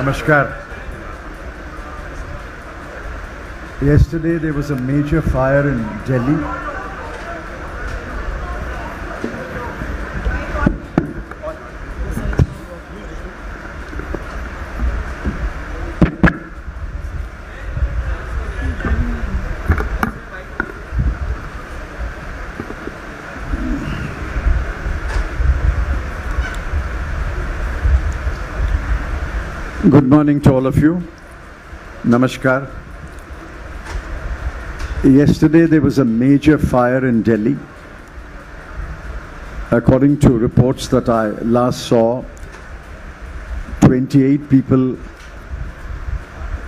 Namaskar. Yesterday there was a major fire in Delhi. Good morning to all of you. Namaskar. Yesterday there was a major fire in Delhi. According to reports that I last saw, 28 people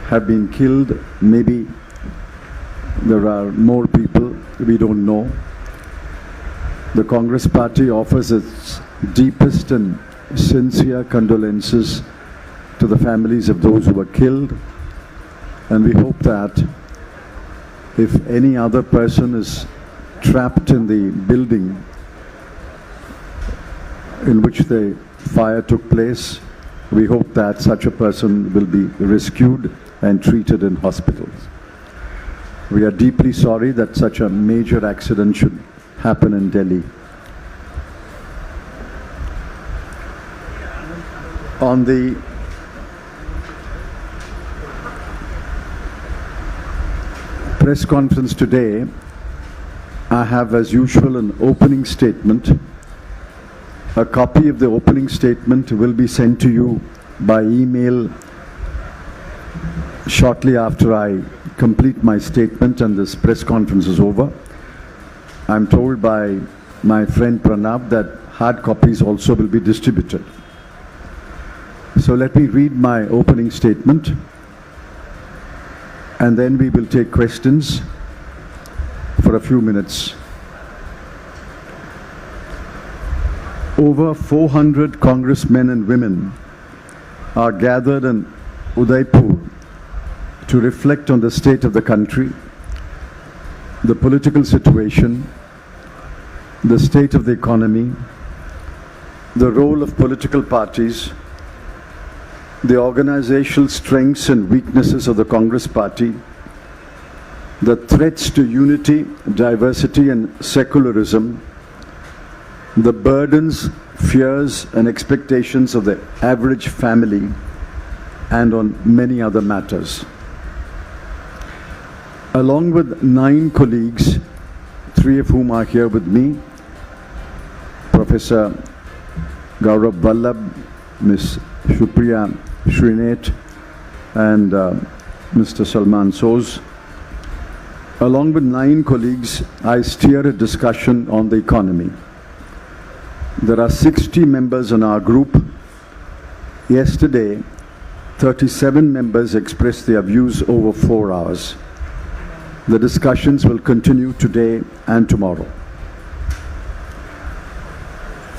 have been killed. Maybe there are more people, we don't know. The Congress Party offers its deepest and sincere condolences to the families of those who were killed, and we hope that if any other person is trapped in the building in which the fire took place, we hope that such a person will be rescued and treated in hospitals. We are deeply sorry that such a major accident should happen in Delhi. On the press conference today, I have, as usual, an opening statement. A copy of the opening statement will be sent to you by email shortly after I complete my statement and this press conference is over. I'm told by my friend Pranab that hard copies also will be distributed. So let me read my opening statement, and then we will take questions for a few minutes. Over 400 congressmen and women are gathered in Udaipur to reflect on the state of the country, the political situation, the state of the economy, the role of political parties, the organizational strengths and weaknesses of the Congress Party, the threats to unity, diversity and secularism, the burdens, fears and expectations of the average family, and on many other matters. Along with 9 colleagues, 3 of whom are here with me, Professor Gaurav Vallabh, Ms. Supriya Srinath and Mr. Salman Soz. Along with 9 colleagues, I steer a discussion on the economy. There are 60 members in our group. Yesterday, 37 members expressed their views over 4 hours. The discussions will continue today and tomorrow.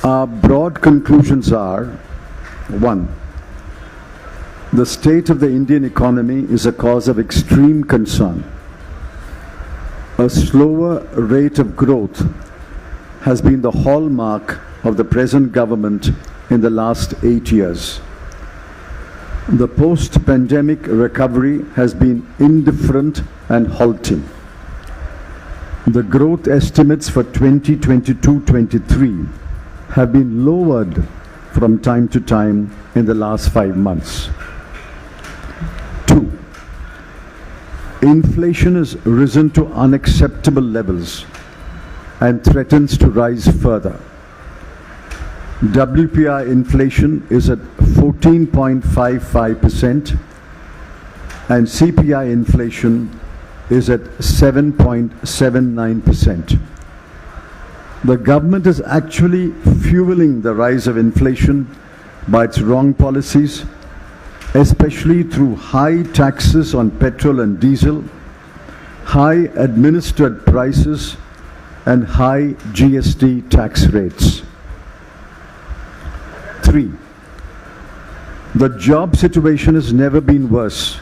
Our broad conclusions are: 1. The state of the Indian economy is a cause of extreme concern. A slower rate of growth has been the hallmark of the present government in the last 8 years. The post-pandemic recovery has been indifferent and halting. The growth estimates for 2022-23 have been lowered from time to time in the last 5 months. 2. Inflation has risen to unacceptable levels and threatens to rise further. WPI inflation is at 14.55% and CPI inflation is at 7.79%. The government is actually fueling the rise of inflation by its wrong policies, especially through high taxes on petrol and diesel, high administered prices, and high GST tax rates. 3. The job situation has never been worse.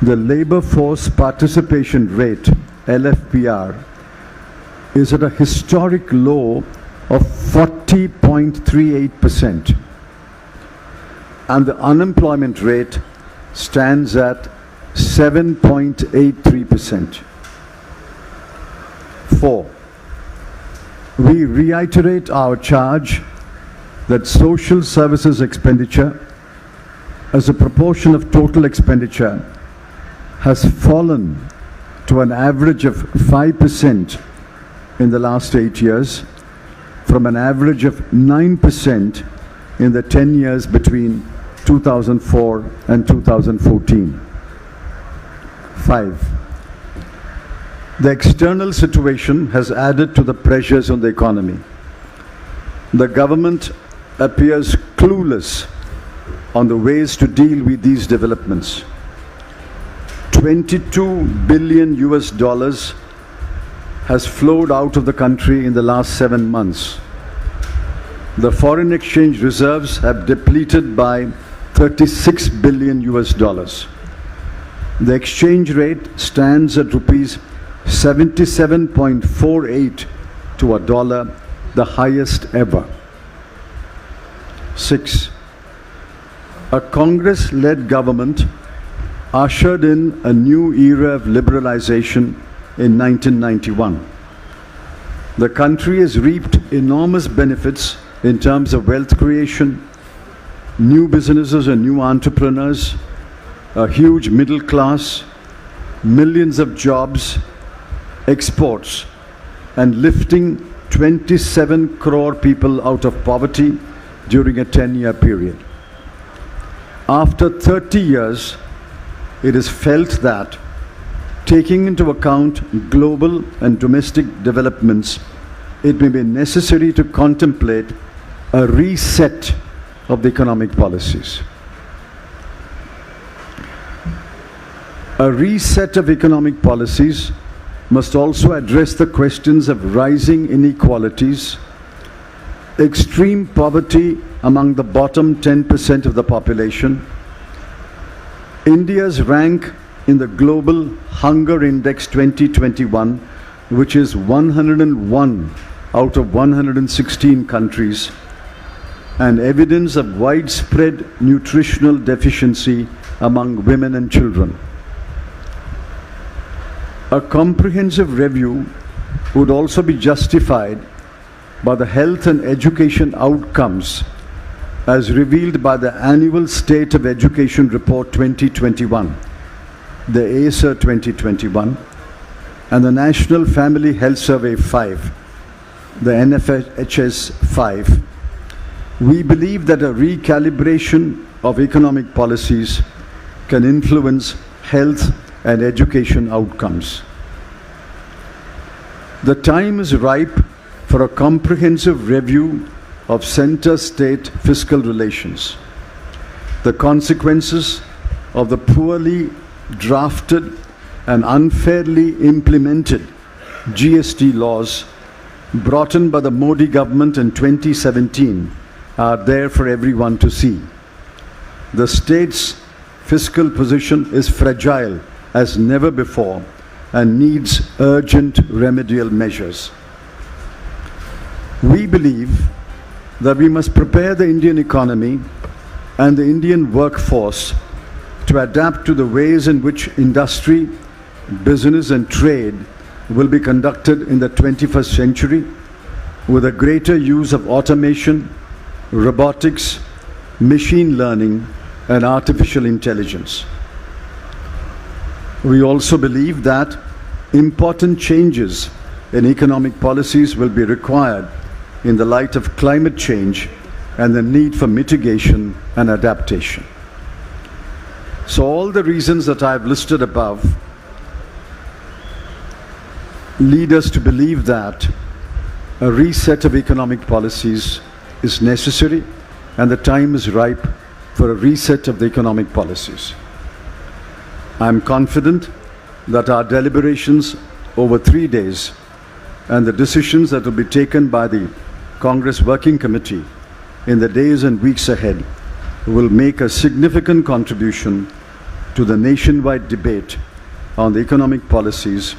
The labor force participation rate, LFPR, is at a historic low of 40.38%. and the unemployment rate stands at 7.83%. 4. We reiterate our charge that social services expenditure as a proportion of total expenditure has fallen to an average of 5% in the last 8 years, from an average of 9% in the 10 years between 2004 and 2014. 5. The external situation has added to the pressures on the economy. The government appears clueless on the ways to deal with these developments. $22 billion has flowed out of the country in the last 7 months. The foreign exchange reserves have depleted by $36 billion. The exchange rate stands at rupees 77.48 to a dollar, the highest ever. 6. A Congress-led government ushered in a new era of liberalization in 1991. The country has reaped enormous benefits in terms of wealth creation, new businesses and new entrepreneurs, a huge middle class, millions of jobs, exports, and lifting 27 crore people out of poverty during a 10-year period. After 30 years, it is felt that, taking into account global and domestic developments, it may be necessary to contemplate a reset of the economic policies. A reset of economic policies must also address the questions of rising inequalities, extreme poverty among the bottom 10% of the population, India's rank in the Global Hunger Index 2021, which is 101 out of 116 countries, and evidence of widespread nutritional deficiency among women and children. A comprehensive review would also be justified by the health and education outcomes as revealed by the Annual State of Education Report 2021, the ASER 2021, and the National Family Health Survey 5, the NFHS 5. We believe that a recalibration of economic policies can influence health and education outcomes. The time is ripe for a comprehensive review of center-state fiscal relations. The consequences of the poorly drafted and unfairly implemented GST laws brought in by the Modi government in 2017 are there for everyone to see. The state's fiscal position is fragile as never before and needs urgent remedial measures. We believe that we must prepare the Indian economy and the Indian workforce to adapt to the ways in which industry, business and trade will be conducted in the 21st century with a greater use of automation, robotics, machine learning and artificial intelligence. We also believe that important changes in economic policies will be required in the light of climate change and the need for mitigation and adaptation. So all the reasons that I have listed above lead us to believe that a reset of economic policies is necessary and the time is ripe for a reset of the economic policies. I am confident that our deliberations over 3 days and the decisions that will be taken by the Congress Working Committee in the days and weeks ahead will make a significant contribution to the nationwide debate on the economic policies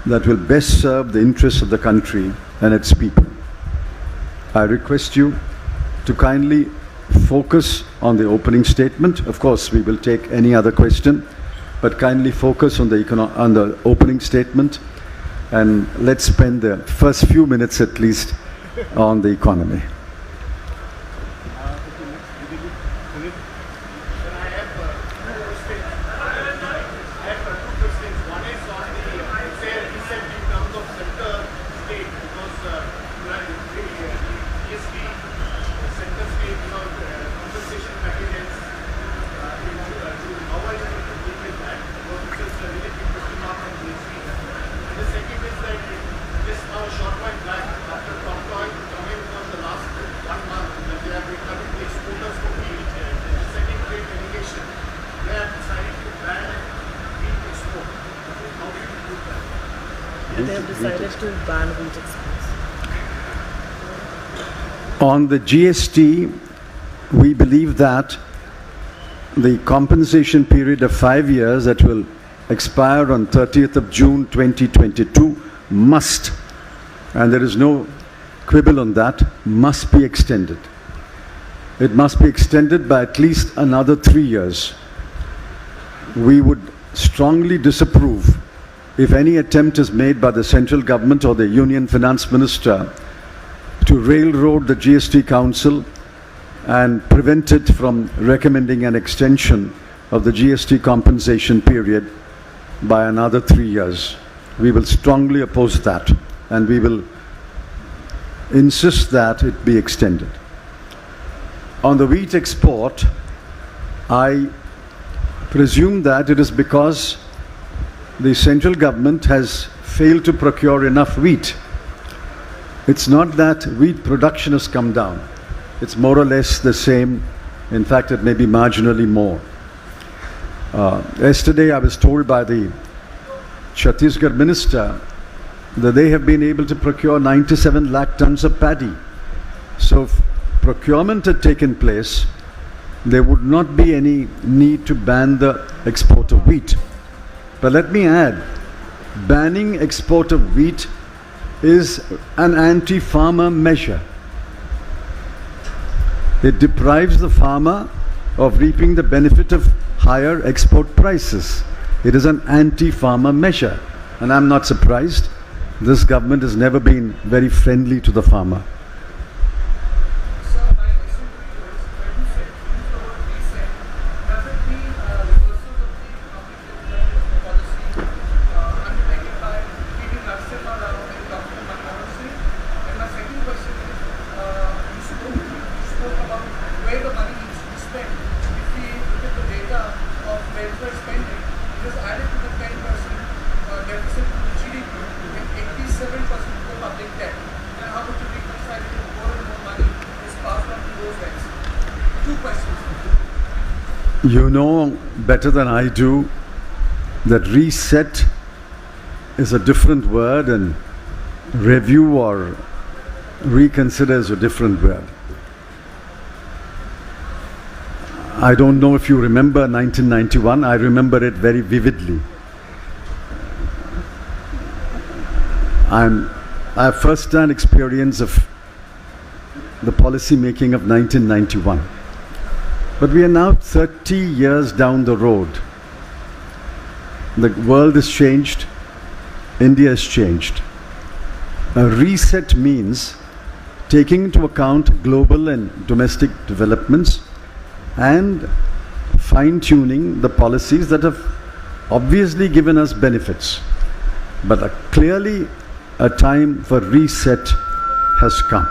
that will best serve the interests of the country and its people. I request you to kindly focus on the opening statement. Of course, we will take any other question, but kindly focus on the opening statement, and let's spend the first few minutes at least on the economy. They have decided to ban wheat exports. On the GST, we believe that the compensation period of 5 years that will expire on 30th of June 2022 must, and there is no quibble on that, must be extended. It must be extended by at least another 3 years. We would strongly disapprove if any attempt is made by the central government or the Union Finance Minister to railroad the GST Council and prevent it from recommending an extension of the GST compensation period by another 3 years. We will strongly oppose that, and we will insist that it be extended. On the wheat export, I presume that it is because the central government has failed to procure enough wheat. It's not that wheat production has come down. It's more or less the same. In fact, it may be marginally more. Yesterday, I was told by the Chhattisgarh minister that they have been able to procure 97 lakh tons of paddy. So if procurement had taken place, there would not be any need to ban the export of wheat. But let me add, banning export of wheat is an anti-farmer measure. It deprives the farmer of reaping the benefit of higher export prices. It is an anti-farmer measure. And I'm not surprised. This government has never been very friendly to the farmer. You know better than I do that reset is a different word and review or reconsider is a different word. I don't know if you remember 1991. I remember it very vividly. I have first-hand experience of the policy making of 1991. But we are now 30 years down the road. The world has changed. India has changed. A reset means taking into account global and domestic developments and fine-tuning the policies that have obviously given us benefits. But clearly a time for reset has come.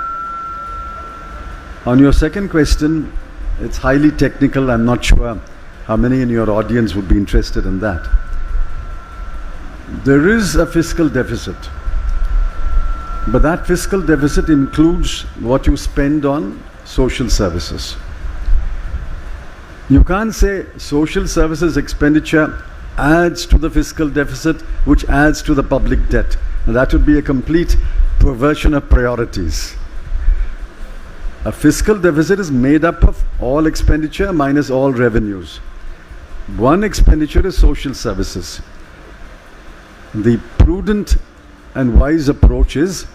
On your second question, it's highly technical. I'm not sure how many in your audience would be interested in that. There is a fiscal deficit, but that fiscal deficit includes what you spend on social services. You can't say social services expenditure adds to the fiscal deficit, which adds to the public debt. Now, that would be a complete perversion of priorities. A fiscal deficit is made up of all expenditure minus all revenues. One expenditure is social services. The prudent and wise approach is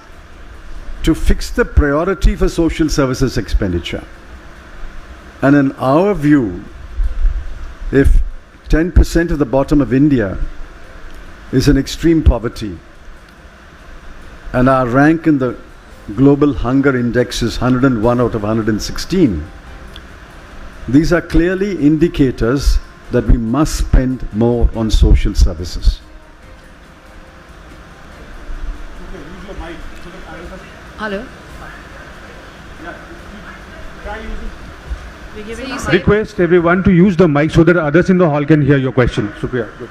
to fix the priority for social services expenditure. And in our view, if 10% of the bottom of India is in extreme poverty, and our rank in the global hunger index is 101 out of 116, these are clearly indicators that we must spend more on social services. Hello? Request everyone to use the mic so that others in the hall can hear your question. Supriya, good.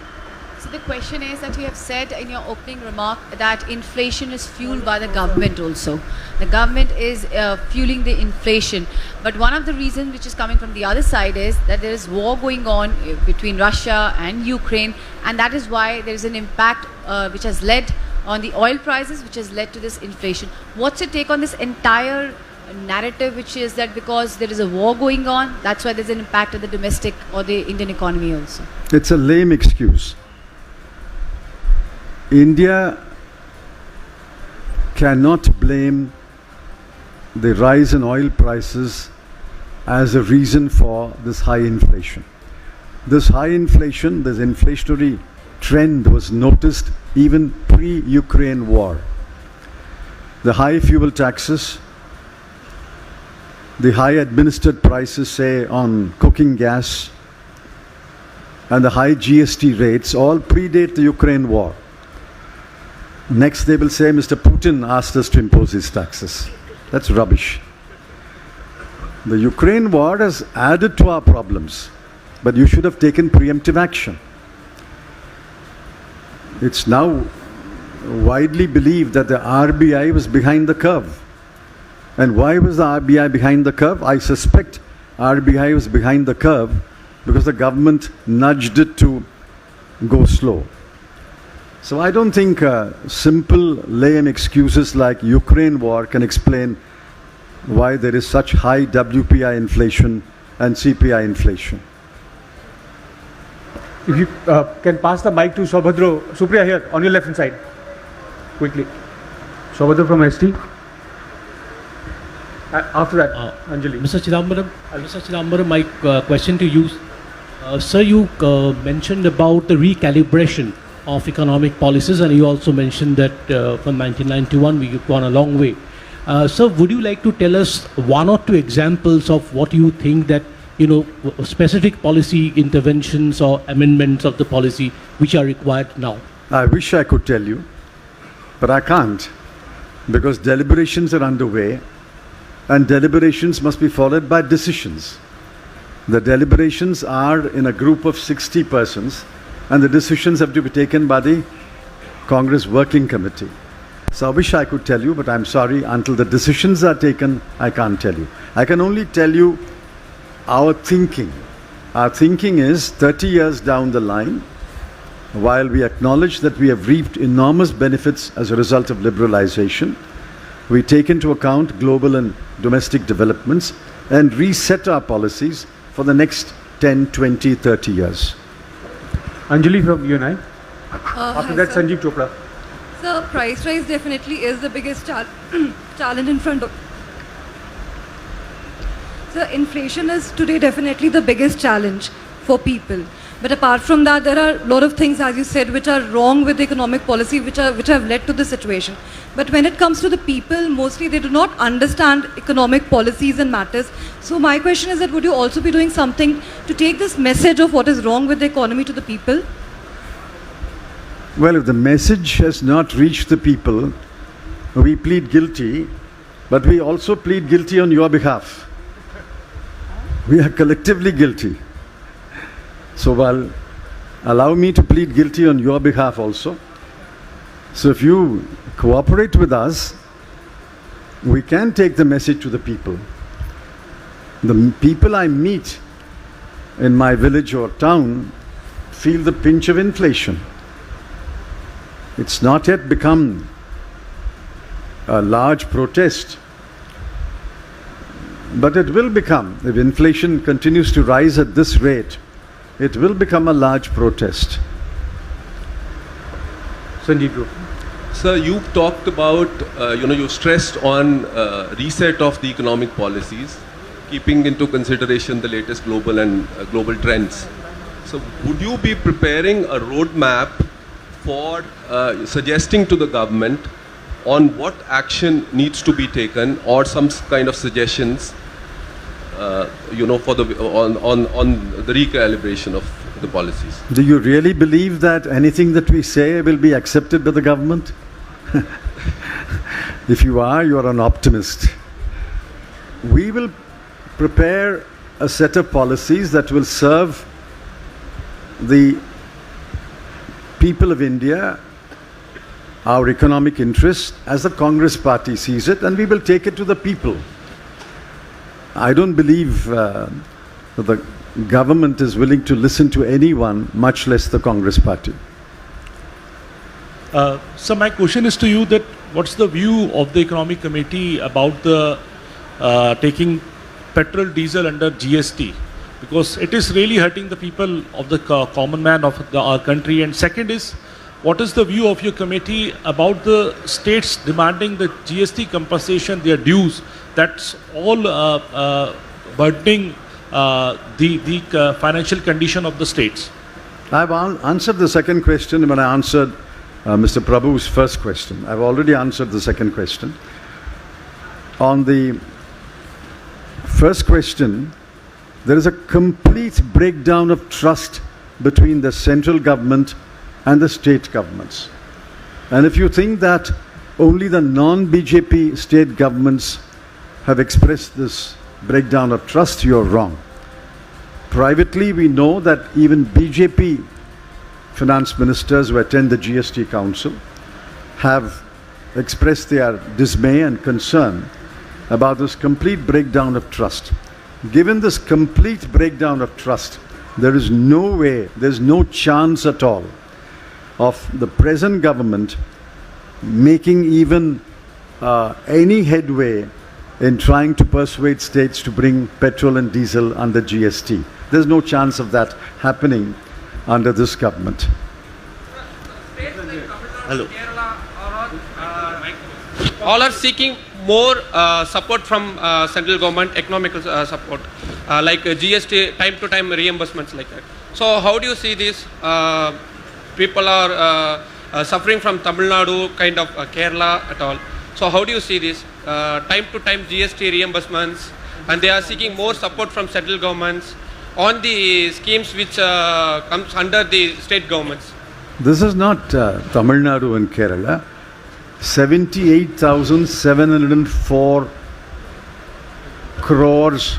So the question is that you have said in your opening remark that inflation is fueled by the government also. The government is fueling the inflation. But one of the reasons which is coming from the other side is that there is war going on between Russia and Ukraine, and that is why there is an impact which has led on the oil prices, which has led to this inflation. What's your take on this entire narrative, which is that because there is a war going on, that's why there's an impact on the domestic or the Indian economy also? It's a lame excuse. India cannot blame the rise in oil prices as a reason for this high inflation. This high inflation, this inflationary trend was noticed even pre-Ukraine war. The high fuel taxes, the high administered prices, say, on cooking gas, and the high GST rates all predate the Ukraine war. Next they will say Mr. Putin asked us to impose his taxes. That's rubbish. The Ukraine war has added to our problems, but you should have taken preemptive action. It's now widely believed that the RBI was behind the curve. And why was the RBI behind the curve? I suspect RBI was behind the curve because the government nudged it to go slow. So I don't think simple lame excuses like Ukraine war can explain why there is such high WPI inflation and CPI inflation. If you can pass the mic to Saubhadra. Supriya, here on your left hand side. Quickly. Saubhadra from ST. After that, Anjali. Mr. Chidambaram, my question to you. Sir, you mentioned about the recalibration of economic policies, and you also mentioned that from 1991 we've gone a long way. Sir, would you like to tell us one or two examples of what you think that, specific policy interventions or amendments of the policy which are required now? I wish I could tell you, but I can't, because deliberations are underway, and deliberations must be followed by decisions. The deliberations are in a group of 60 persons, and the decisions have to be taken by the Congress Working Committee. So I wish I could tell you, but I'm sorry, until the decisions are taken, I can't tell you. I can only tell you our thinking. Our thinking is 30 years down the line, while we acknowledge that we have reaped enormous benefits as a result of liberalization, we take into account global and domestic developments and reset our policies for the next 10, 20, 30 years. Anjali from UNI. After that, Sanjeev Chopra. So price rise definitely is the biggest challenge in front of. So inflation is today definitely the biggest challenge for people. But apart from that, there are a lot of things, as you said, which are wrong with the economic policy, which have led to this situation. But when it comes to the people, mostly they do not understand economic policies and matters. So my question is that would you also be doing something to take this message of what is wrong with the economy to the people? Well, if the message has not reached the people, we plead guilty, but we also plead guilty on your behalf. We are collectively guilty. So, well, allow me to plead guilty on your behalf also. So if you cooperate with us, we can take the message to the people. The people I meet in my village or town feel the pinch of inflation. It's not yet become a large protest, but it will become. If inflation continues to rise at this rate, it will become a large protest. Sanjeev. Sir, you talked about, you stressed on reset of the economic policies. keeping into consideration the latest global trends. So would you be preparing a roadmap for suggesting to the government on what action needs to be taken, or some kind of suggestions, for on the recalibration of the policies? Do you really believe that anything that we say will be accepted by the government? If you are, you are an optimist. We will prepare a set of policies that will serve the people of India, our economic interests, as the Congress party sees it, and we will take it to the people. I don't believe that the government is willing to listen to anyone, much less the Congress party. So my question is to you that what's the view of the Economic Committee about the taking petrol, diesel under GST? Because it is really hurting the people of the common man of our country. And second is, what is the view of your committee about the states demanding the GST compensation, their dues? That's all burdening the financial condition of the states. I've answered the second question when I answered Mr. Prabhu's first question. I've already answered the second question. On the first question, there is a complete breakdown of trust between the central government and the state governments. And if you think that only the non-BJP state governments have expressed this breakdown of trust, you're wrong. Privately, we know that even BJP finance ministers who attend the GST Council have expressed their dismay and concern about this complete breakdown of trust. Given this complete breakdown of trust, there is no way, there's no chance at all of the present government making even any headway in trying to persuade states to bring petrol and diesel under GST. There's no chance of that happening under this government. Hello. All are seeking more support from central government, economical support, like GST, time-to-time reimbursements like that. So how do you see this? People are suffering from Tamil Nadu, kind of Kerala at all. So how do you see this? Time-to-time GST reimbursements, and they are seeking more support from central governments on the schemes which comes under the state governments. This is not Tamil Nadu and Kerala. 78,704 crores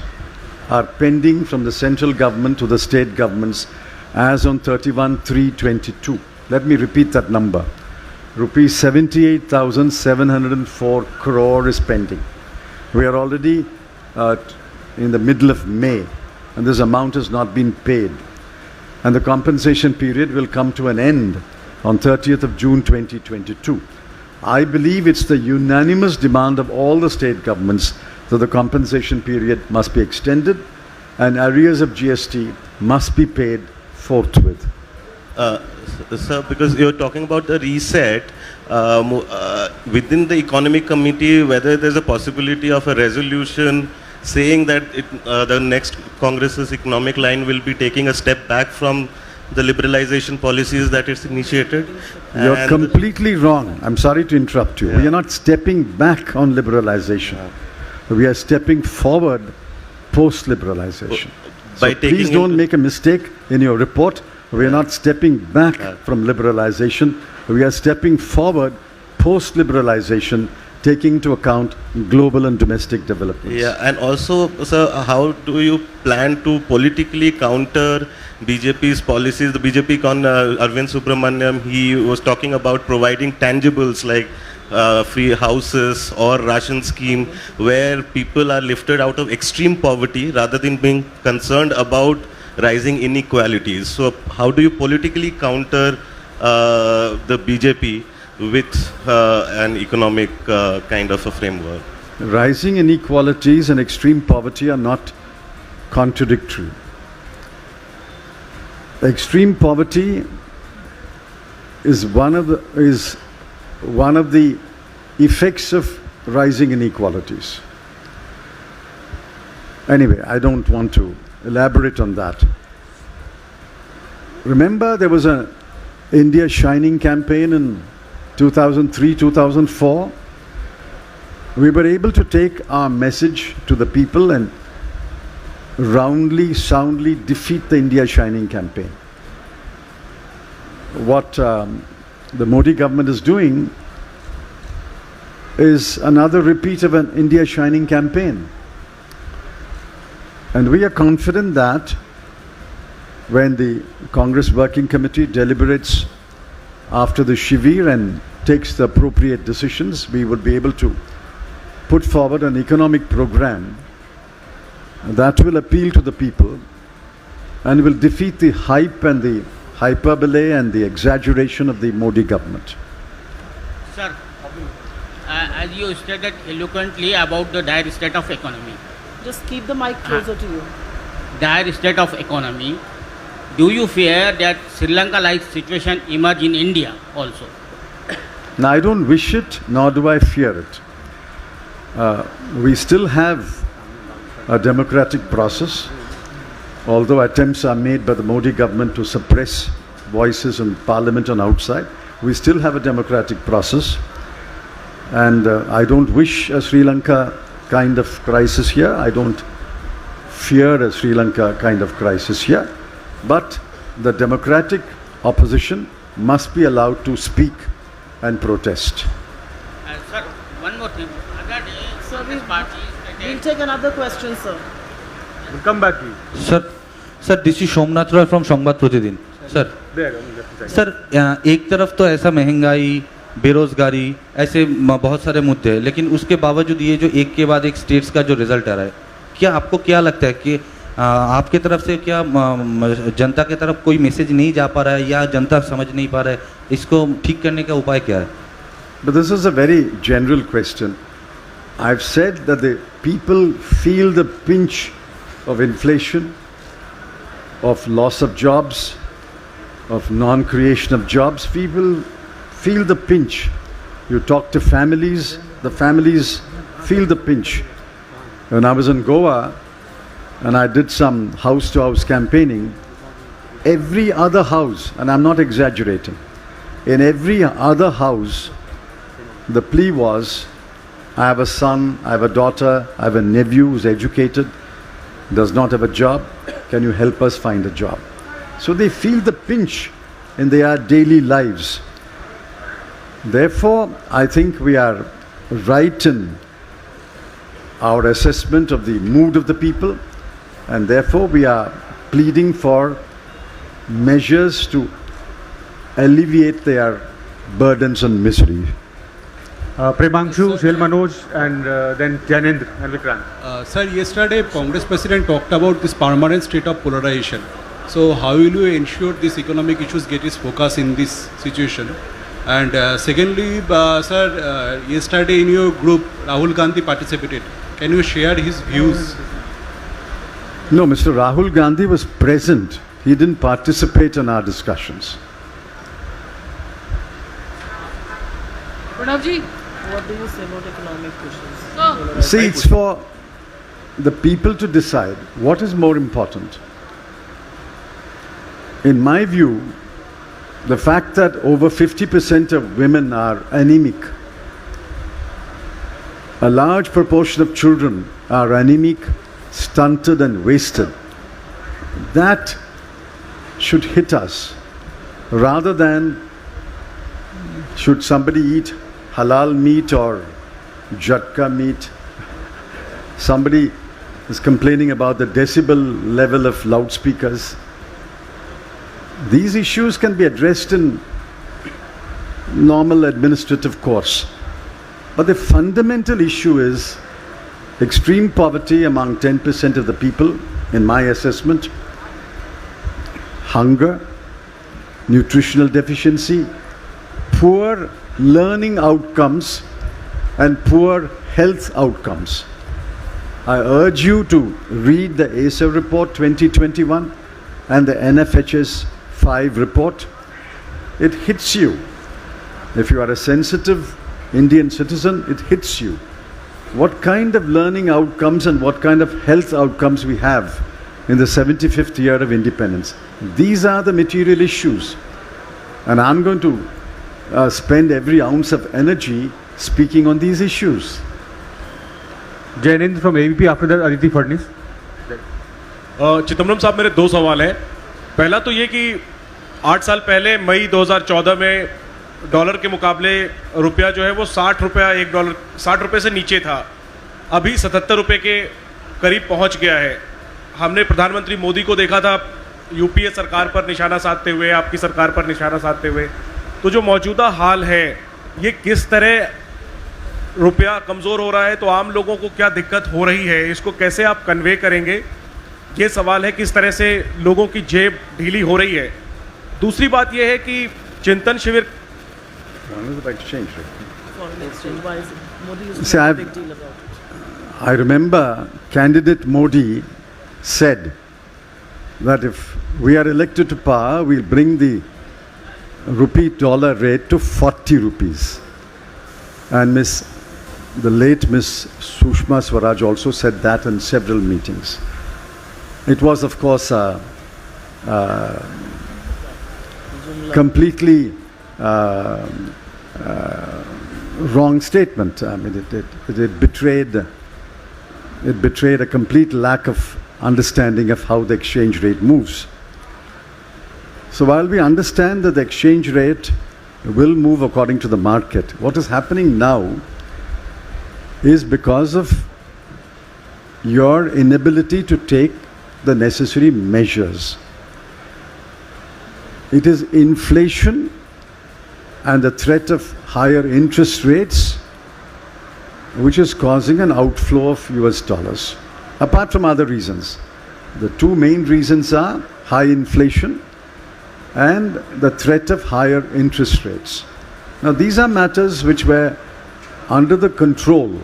are pending from the central government to the state governments as on 31/3/22. Let me repeat that number. Rupees 78,704 crore is pending. We are already in the middle of May, and this amount has not been paid. And the compensation period will come to an end on 30th of June 2022. I believe it's the unanimous demand of all the state governments that the compensation period must be extended and arrears of GST must be paid forthwith. Sir, because you're talking about the reset, within the economic committee, whether there's a possibility of a resolution saying that the next Congress's economic line will be taking a step back from the liberalization policies that it's initiated. You're completely wrong. I'm sorry to interrupt you. Yeah. We are not stepping back on liberalization. Yeah. We are stepping forward post-liberalization. So please don't make a mistake in your report. We are not stepping back from liberalization. We are stepping forward post-liberalization, taking into account global and domestic developments. Yeah, and also, sir, how do you plan to politically counter BJP's policies? The BJP con Arvind Subramaniam, he was talking about providing tangibles like free houses or ration scheme, where people are lifted out of extreme poverty rather than being concerned about rising inequalities. So how do you politically counter the BJP with an economic kind of a framework? Rising inequalities and extreme poverty are not contradictory. Extreme poverty is one of the effects of rising inequalities. Anyway, I don't want to elaborate on that. Remember, there was a India Shining campaign in 2003, 2004. We were able to take our message to the people and roundly, soundly defeat the India Shining campaign. What the Modi government is doing is another repeat of an India Shining campaign. And we are confident that when the Congress Working Committee deliberates after the Shivir and takes the appropriate decisions, we will be able to put forward an economic program that will appeal to the people and will defeat the hype and the hyperbole and the exaggeration of the Modi government. Sir, as you stated eloquently about the dire state of economy, Just keep the mic closer to you. dire state of economy, do you fear that Sri Lanka-like situation emerge in India also? Now, I don't wish it, nor do I fear it. We still have a democratic process, although attempts are made by the Modi government to suppress voices in parliament and outside. We still have a democratic process, and I don't wish a Sri Lanka kind of crisis here. I don't fear a Sri Lanka kind of crisis here. But the democratic opposition must be allowed to speak and protest. Sir, one more thing. Other day, Sir, Congress party stated We'll take another question, sir. We'll come back to you. Sir this is Somnath Roy from Sambad प्रतिदिन sir sir एक तरफ तो ऐसा महंगाई बेरोजगारी ऐसे बहुत सारे मुद्दे हैं, लेकिन उसके बावजूद ये जो एक के बाद एक स्टेट्स का जो रिजल्ट आ रहा है, क्या आपको क्या लगता है कि आपके तरफ से क्या जनता के तरफ कोई मैसेज नहीं जा पा रहा है या जनता समझ नहीं पा रहा है, इसको ठीक करने का उपाय क्या है? But this is a very general question. I've said that the people feel the pinch of inflation, of loss of jobs, of non-creation of jobs. People feel the pinch. You talk to families, the families feel the pinch. When I was in Goa and I did some house-to-house campaigning, every other house, and I'm not exaggerating, in every other house, the plea was, I have a son, I have a daughter, I have a nephew who's educated, does not have a job, can you help us find a job? So they feel the pinch in their daily lives. Therefore, I think we are right in our assessment of the mood of the people, and therefore we are pleading for measures to alleviate their burdens and misery. Premanshu, Shil Manoj, and then Janendra and Vikrant. Sir, yesterday Congress President talked about this permanent state of polarization. So how will you ensure these economic issues get its focus in this situation? And secondly, sir, yesterday in your group, Rahul Gandhi participated. Can you share his views? No, Mr. Rahul Gandhi was present. He didn't participate in our discussions. Pranavji, what do you say about economic issues? See, it's for the people to decide what is more important. In my view, the fact that over 50% of women are anemic, a large proportion of children are anemic, stunted and wasted, that should hit us rather than should somebody eat halal meat or jatka meat. Somebody is complaining about the decibel level of loudspeakers. These issues can be addressed in normal administrative course. But the fundamental issue is extreme poverty among 10% of the people, in my assessment, hunger, nutritional deficiency, poor learning outcomes, and poor health outcomes. I urge you to read the ASA report 2021 and the NFHS 5 report. It hits you. If you are a sensitive Indian citizen, it hits you. what kind of learning outcomes and what kind of health outcomes we have in the 75th year of independence. These are the material issues. And I'm going to spend every ounce of energy speaking on these issues. Jainendra from AVP, after that Aditi Fadnis. Chidambaram साहब, मेरे दो सवाल हैं. पहला तो ये कि 8 साल पहले मई 2014 में डॉलर के मुकाबले रुपया जो है वो 60 रुपया $1 60 रुपये से नीचे था. अभी 77 रुपये के करीब पहुंच गया है. हमने प्रधानमंत्री मोदी को देखा था यूपीए सरकार पर निशाना साधते हुए, आपकी सरकार पर निशाना साधते हुए. तो जो मौजूदा हाल है, ये किस तरह रुपया कमज़ोर हो रहा है, तो आम लोगों को क्या दिक्कत हो रही है, इसको कैसे आप कन्वे करेंगे, ये सवाल है. किस तरह से लोगों की जेब ढीली हो रही है. दूसरी बात यह है कि चिंतन शिविर I remember candidate Modi said that if we are elected to power, we'll bring the rupee-dollar rate to 40 rupees. And the late Miss Sushma Swaraj also said that in several meetings. It was, of course, a completely wrong statement. I mean, it betrayed a complete lack of understanding of how the exchange rate moves. So while we understand that the exchange rate will move according to the market, what is happening now is because of your inability to take the necessary measures. It is inflation and the threat of higher interest rates which is causing an outflow of US dollars, apart from other reasons. The two main reasons are high inflation and the threat of higher interest rates. Now, these are matters which were under the control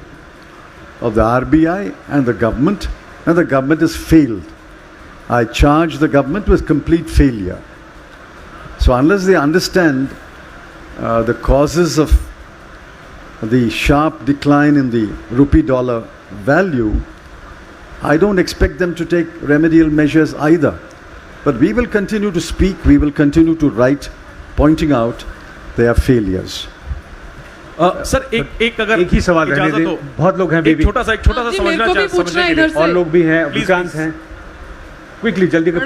of the RBI and the government has failed. I charge the government with complete failure. So unless they understand the causes of the sharp decline in the rupee-dollar value, I don't expect them to take remedial measures either. But we will continue to speak, we will continue to write, pointing out their failures. Sir एक अगर एक ही सवाल रहने दे, बहुत लोग हैं baby, छोटा सा समझने के लिए, और लोग भी हैं, विक्रांत हैं, क्विकली जल्दी करो.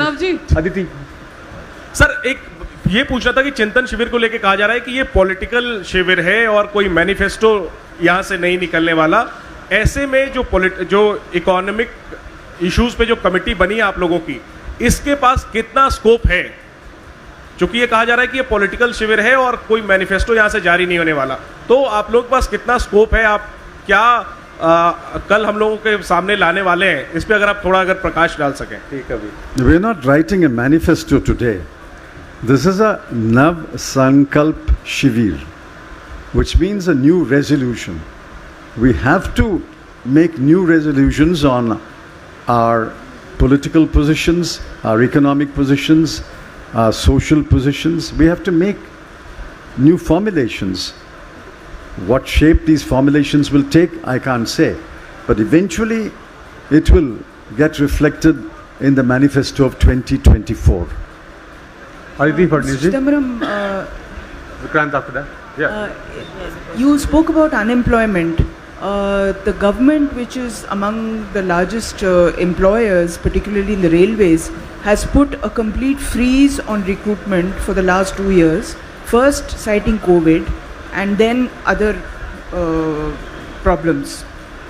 अदिति सर, एक ये पूछना था कि चिंतन शिविर को लेके कहा जा रहा है कि ये पॉलिटिकल शिविर है और कोई मैनिफेस्टो यहाँ से नहीं निकलने वाला. ऐसे में जो इकोनॉमिक इश्यूज पे जो कमेटी बनी है आप लोगों की, इसके पास कितना स्कोप है? क्योंकि ये कहा जा रहा है कि ये पॉलिटिकल शिविर है और कोई मैनिफेस्टो यहाँ से जारी नहीं होने वाला, तो आप लोगों के पास कितना स्कोप है? आप क्या कल हम लोगों के सामने लाने वाले हैं, इस पे अगर आप थोड़ा प्रकाश डाल सकें. ठीक है. अभी We are not writing a manifesto today. This is a Nav Sankalp Shivir, which means a new resolution. We have to make new resolutions on our political positions, our economic positions, our social positions. We have to make new formulations. What shape these formulations will take, I can't say. But eventually, it will get reflected in the manifesto of 2024. Aditi Fadnis ji. Chidambaram, Vikrant after that. Yeah. You spoke about unemployment. The government, which is among the largest employers, particularly in the railways, has put a complete freeze on recruitment for the last 2 years. First citing COVID and then other problems.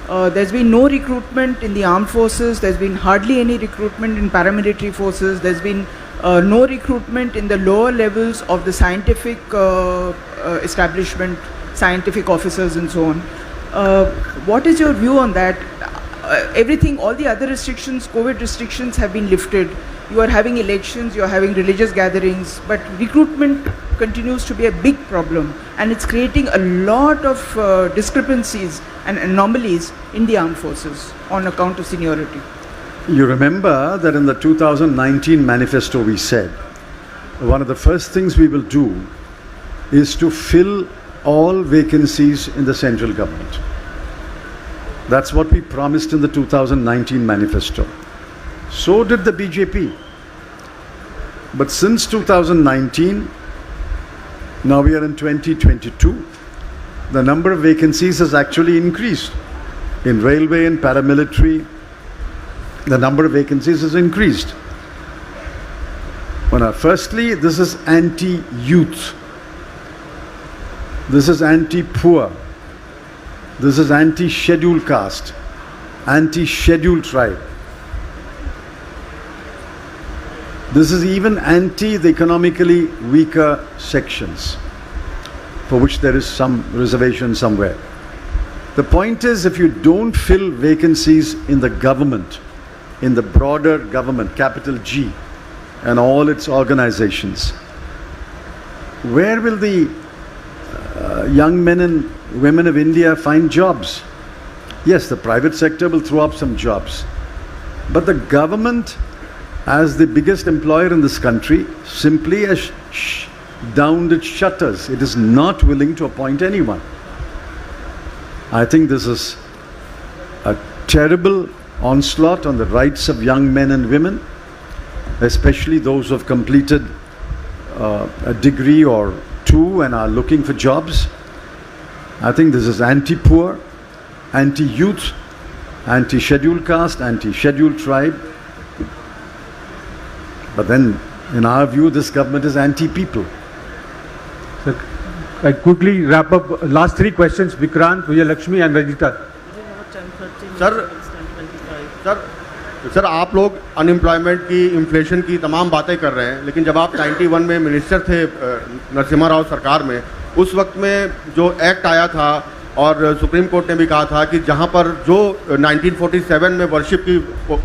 There's been no recruitment in the armed forces, there's been hardly any recruitment in paramilitary forces, there's been no recruitment in the lower levels of the scientific establishment, scientific officers and so on. What is your view on that? Everything, all the other restrictions, COVID restrictions have been lifted. You are having elections, you are having religious gatherings, but recruitment continues to be a big problem and it's creating a lot of discrepancies and anomalies in the armed forces on account of seniority. You remember that in the 2019 manifesto we said, one of the first things we will do is to fill all vacancies in the central government. That's what we promised in the 2019 manifesto. So did the BJP. But since 2019, now we are in 2022, the number of vacancies has actually increased. In railway and paramilitary, the number of vacancies has increased. Firstly, this is anti-youth. This is anti-poor. This is anti-scheduled caste, anti-scheduled tribe. This is even anti the economically weaker sections, for which there is some reservation somewhere. The point is, if you don't fill vacancies in the government, in the broader government, capital G, and all its organizations, where will the young men and women of India find jobs? Yes, the private sector will throw up some jobs, but the government, as the biggest employer in this country, simply has downed its shutters. It is not willing to appoint anyone. I think this is a terrible onslaught on the rights of young men and women, especially those who have completed a degree or two and are looking for jobs. I think this is anti-poor, anti-youth, anti-scheduled caste, anti-scheduled tribe. But then, in our view, this government is anti-people. Sir, I quickly wrap up. Last three questions, Vikrant, Vijayalakshmi and Rajita. Sir आप लोग unemployment की, inflation की तमाम बातें कर रहे हैं, लेकिन जब आप 91 में मिनिस्टर थे नरसिम्हा राव सरकार में, उस वक्त में जो एक्ट आया था और सुप्रीम कोर्ट ने भी कहा था कि जहां पर जो 1947 में वर्शिप की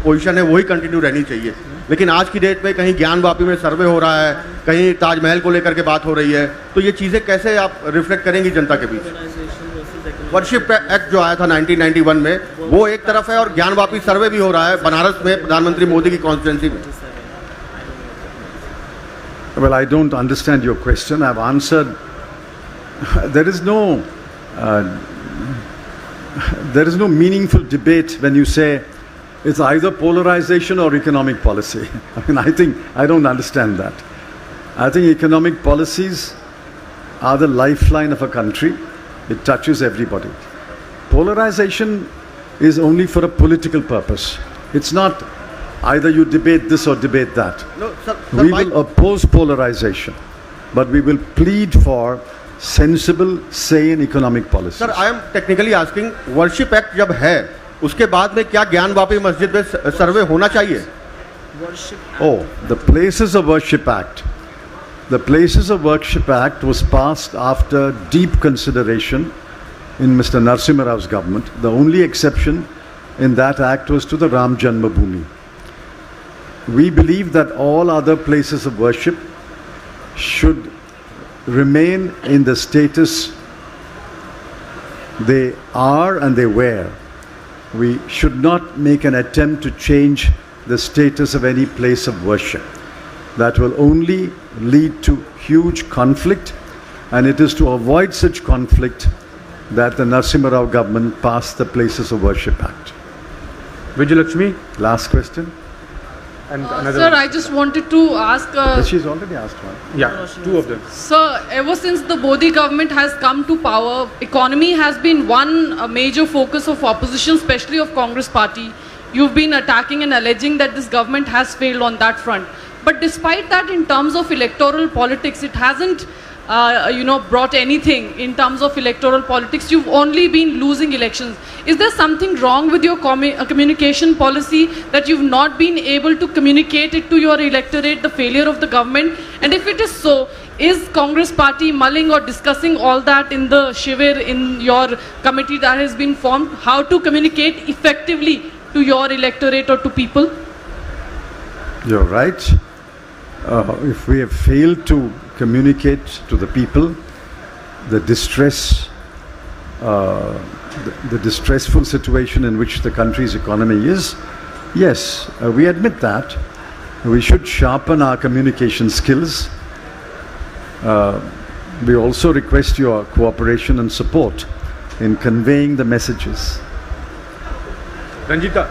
पोजीशन है वही कंटिन्यू रहनी चाहिए, लेकिन आज की डेट में कहीं ज्ञानवापी में सर्वे हो रहा है, कहीं ताजमहल को लेकर के बात हो रही है, तो ये चीज़ें कैसे आप रिफ्लेक्ट करेंगी जनता के बीच? वर्शिप एक्ट जो आया था 1991 में, वो एक तरफ है और ज्ञानवापी सर्वे भी हो रहा है बनारस में प्रधानमंत्री मोदी की कॉन्स्टिट्यूंसी में. Well, I don't understand your question. I've answered. There is no meaningful debate when you say it's either polarization or economic policy. I don't understand that. I think economic policies are the lifeline of a country. It touches everybody. Polarization is only for a political purpose. It's not either you debate this or debate that. No, sir, we will oppose polarization, but we will plead for sensible, sane economic policies. Sir, I am technically asking, worship act जब है, उसके बाद में क्या ज्ञानवापी मस्जिद में सर्वे होना चाहिए? Oh, the Places of Worship Act. The Places of Worship Act was passed after deep consideration in Mr. Narasimha Rao's government. The only exception in that act was to the Ram Janmabhoomi. We believe that all other places of worship should remain in the status they are and they were. We should not make an attempt to change the status of any place of worship. That will only lead to huge conflict, and it is to avoid such conflict that the Narasimha Rao government passed the Places of Worship Act. Vijayalakshmi. Last question. And another sir, one. I just wanted to ask. She's already asked one. Yeah, two of them. Sir, ever since the Modi government has come to power, economy has been one major focus of opposition, especially of Congress party. You've been attacking and alleging that this government has failed on that front. But despite that, in terms of electoral politics, it hasn't brought anything in terms of electoral politics. You've only been losing elections. Is there something wrong with your communication policy that you've not been able to communicate it to your electorate, the failure of the government? And if it is so, is Congress party mulling or discussing all that in the Shivir, in your committee that has been formed, how to communicate effectively to your electorate or to people? You're right. If we have failed to communicate to the people the distress, the distressful situation in which the country's economy is, yes, we admit that. We should sharpen our communication skills. We also request your cooperation and support in conveying the messages. Ranjita.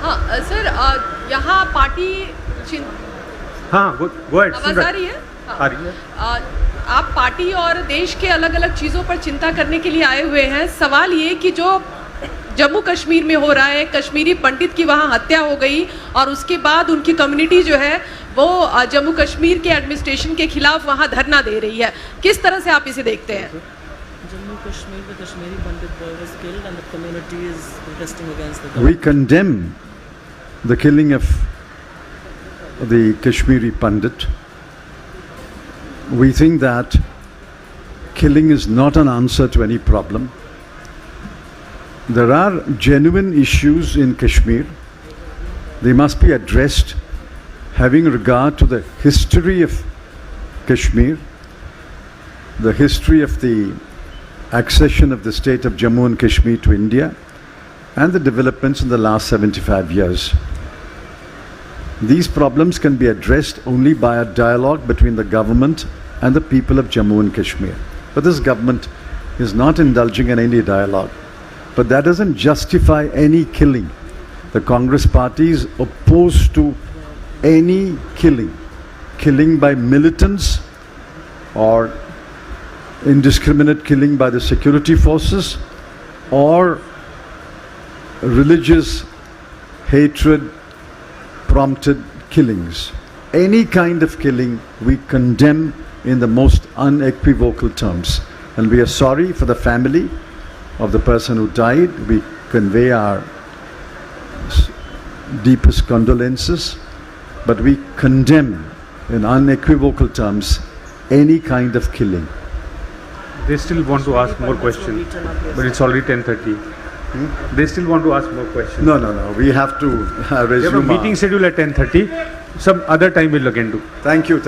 हाँ sir, यहाँ party हाँ, go ahead. आवाज आ रही है? आ रही है। आप party और देश के अलग अलग चीज़ों पर चिंता करने के लिए आए हुए हैं। सवाल ये कि जो जम्मू कश्मीर में हो रहा है, कश्मीरी पंडित की वहाँ हत्या हो गई और उसके बाद उनकी कम्युनिटी जो है वो जम्मू कश्मीर के एडमिनिस्ट्रेशन के खिलाफ वहाँ धरना दे रही है, किस तरह से आप इसे देखते हैं? Jammu Kashmir, the Kashmiri Pandit boy was killed and the community is protesting against the government. We condemn the killing of the Kashmiri Pandit. We think that killing is not an answer to any problem. There are genuine issues in Kashmir. They must be addressed having regard to the history of Kashmir, the history of the accession of the state of Jammu and Kashmir to India, and the developments in the last 75 years. These problems can be addressed only by a dialogue between the government and the people of Jammu and Kashmir. But this government is not indulging in any dialogue. But that doesn't justify any killing. The Congress party is opposed to any killing by militants or indiscriminate killing by the security forces or religious hatred prompted killings. Any kind of killing we condemn in the most unequivocal terms, and we are sorry for the family of the person who died. We convey our deepest condolences, but we condemn in unequivocal terms any kind of killing. They still want to ask more questions, but it's already 10:30. They still want to ask more questions. No. We have to resume. We have a meeting schedule at 10:30. Some other time we'll again do. Thank you.